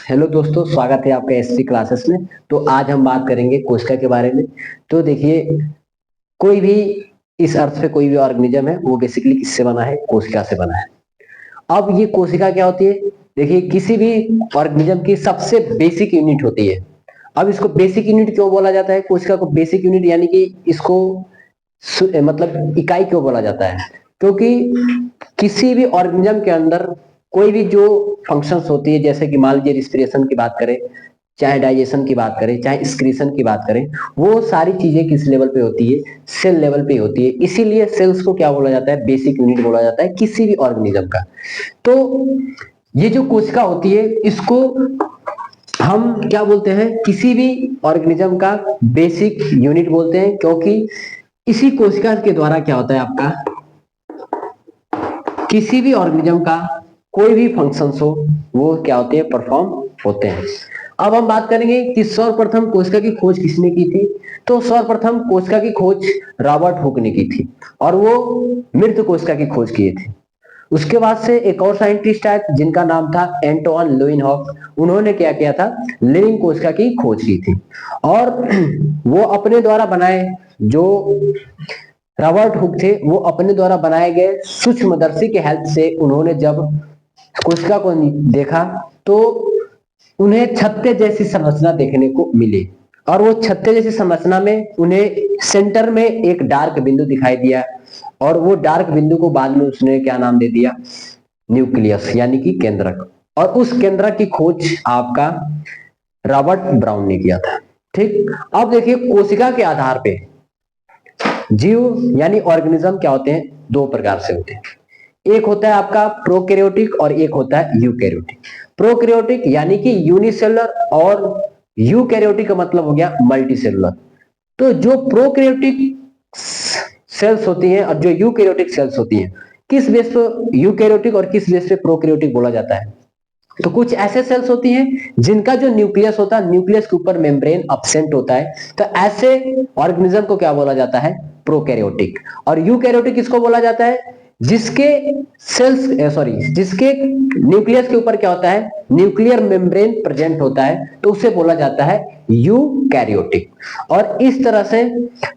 Hello दोस्तों, स्वागत है आपका एससी क्लासेस में। तो आज हम बात करेंगे कोशिका के बारे में। तो देखिए, कोई भी इस अर्थ पे कोई भी ऑर्गेनिज्म है वो बेसिकली किससे बना है? कोशिका से बना है। अब ये कोशिका क्या होती है? देखिए, किसी भी ऑर्गेनिज्म की सबसे बेसिक यूनिट होती है। अब इसको बेसिक यूनिट क्यों बोला जाता है? कोशिका को बेसिक यूनिट यानी कि इसको मतलब इकाई क्यों बोला जाता है? क्योंकि किसी भी ऑर्गेनिज्म के अंदर कोई भी जो फंक्शंस होती है, जैसे कि मान लीजिए रिस्पिरेशन की बात करें, चाहे डाइजेशन की बात करें, चाहे एक्सक्रीशन की बात करें, वो सारी चीजें किस लेवल पे होती है? सेल लेवल पे होती है। इसीलिए सेल्स को क्या बोला जाता है? बेसिक यूनिट बोला जाता है किसी भी ऑर्गेनिज्म का। तो ये जो कोशिका होती है, इसको हम क्या बोलते हैं? किसी भी ऑर्गेनिज्म का बेसिक यूनिट बोलते हैं, क्योंकि इसी कोशिका के द्वारा क्या होता है आपका, किसी भी ऑर्गेनिज्म का कोई भी फंक्शंस हो वो क्या होते हैं? परफॉर्म होते हैं। अब हम बात करेंगे कि सर्वप्रथम कोशिका की खोज किसने की थी। तो सर्वप्रथम कोशिका की खोज रॉबर्ट हुक ने की थी, और वो मृत कोशिका की खोज किए थे। उसके बाद से एक और साइंटिस्ट आए जिनका नाम था एंटोन लुइनहॉक। उन्होंने क्या किया था? लिविंग कोशिका की खोज की थी। और वो अपने द्वारा बनाए, जो रॉबर्ट हुक थे, वो अपने द्वारा बनाए गए सूक्ष्मदर्शी के हेल्प से उन्होंने जब कोशिका को देखा, तो उन्हें छत्ते जैसी संरचना देखने को मिली। और वो छत्ते जैसी संरचना में उन्हें सेंटर में एक डार्क बिंदु दिखाई दिया, और वो डार्क बिंदु को बाद में उसने क्या नाम दे दिया? न्यूक्लियस, यानी कि केंद्रक। और उस केंद्रक की खोज आपका रॉबर्ट ब्राउन ने किया था। ठीक। अब देखिए, कोशिका के आधार पे जीव यानी ऑर्गेनिज्म क्या होते हैं? दो प्रकार से होते हैं। एक होता है आपका प्रोकैरियोटिक और एक होता है यूकैरियोटिक। प्रोकैरियोटिक यानी कि यूनिसेलुलर, और यूकैरियोटिक का मतलब हो गया मल्टीसेलुलर। तो जो प्रोकैरियोटिक सेल्स होती हैं और जो यूकैरियोटिक सेल्स होती हैं, किस बेस पे यूकैरियोटिक और किस बेस पे प्रोकैरियोटिक बोला जाता है? तो कुछ ऐसे सेल्स होती हैं जिनका जो न्यूक्लियस होता है, न्यूक्लियस के ऊपर मेम्ब्रेन अब्सेंट होता है। तो ऐसे ऑर्गेनिज्म को क्या बोला जाता है? प्रोकैरियोटिक। और यूकैरियोटिक किसको बोला जाता है? जिसके सेल्स सॉरी जिसके न्यूक्लियस के ऊपर क्या होता है? न्यूक्लियर मेम्ब्रेन प्रेजेंट होता है, तो उसे बोला जाता है यूकैरियोटिक। और इस तरह से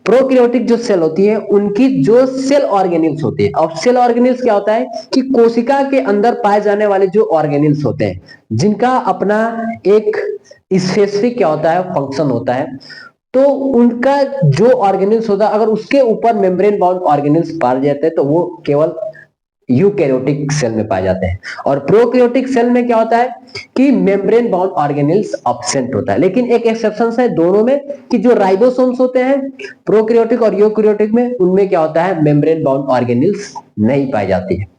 प्रोकैरियोटिक जो सेल होती है, उनकी जो सेल ऑर्गेनिल्स होते हैं, और सेल ऑर्गेनिल्स क्या होता है कि कोशिका के अंदर पाए जाने वाले जो ऑर्गेनिल्स होते हैं, जिनका अपना एक स्पेसिफिक क्या होता है? फंक्शन होता है। तो उनका जो ऑर्गेनिल्स होता है, अगर उसके ऊपर मेम्ब्रेन बाउंड ऑर्गेनिल्स पाए जाते हैं, तो वो केवल यूकैरियोटिक सेल में पाए जाते हैं। और प्रोकैरियोटिक सेल में क्या होता है कि मेम्ब्रेन बाउंड ऑर्गेनिल्स अब्सेंट होता है। लेकिन एक एक्सेप्शन है दोनों में, कि जो राइबोसोम्स होते हैं प्रोकैरियोटिक और यूकैरियोटिक में, उनमें क्या होता है? मेम्ब्रेन बाउंड ऑर्गेनिल्स नहीं पाई जाती है।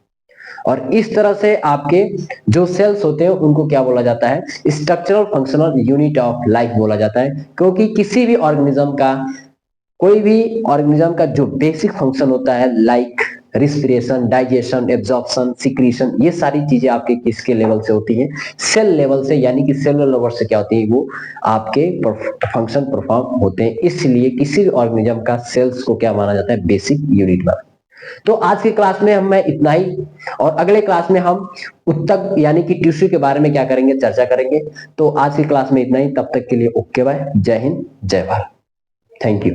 और इस तरह से आपके जो सेल्स होते हैं उनको क्या बोला जाता है? Structural functional unit of life बोला जाता है। क्योंकि किसी भी ऑर्गेनिज्म का, कोई भी ऑर्गेनिज्म का जो बेसिक फंक्शन होता है, like respiration, digestion, absorption, secretion, ये सारी चीजें आपके किसके लेवल से होती हैं? सेल लेवल से, यानी कि सेलुलर लेवल से क्या होती है? वो आपके फंक्शन परफॉर्म होते हैं। इसलिए किसी भी ऑर्गेनिज्म का सेल्स को क्या माना जाता है? बेसिक यूनिट माना। तो आज की क्लास में हम मैं इतना ही, और अगले क्लास में हम उत्तक यानी कि टिश्यू के बारे में क्या करेंगे? चर्चा करेंगे। तो आज की क्लास में इतना ही, तब तक के लिए ओके बाय, जय हिंद, जय भारत, थैंक यू।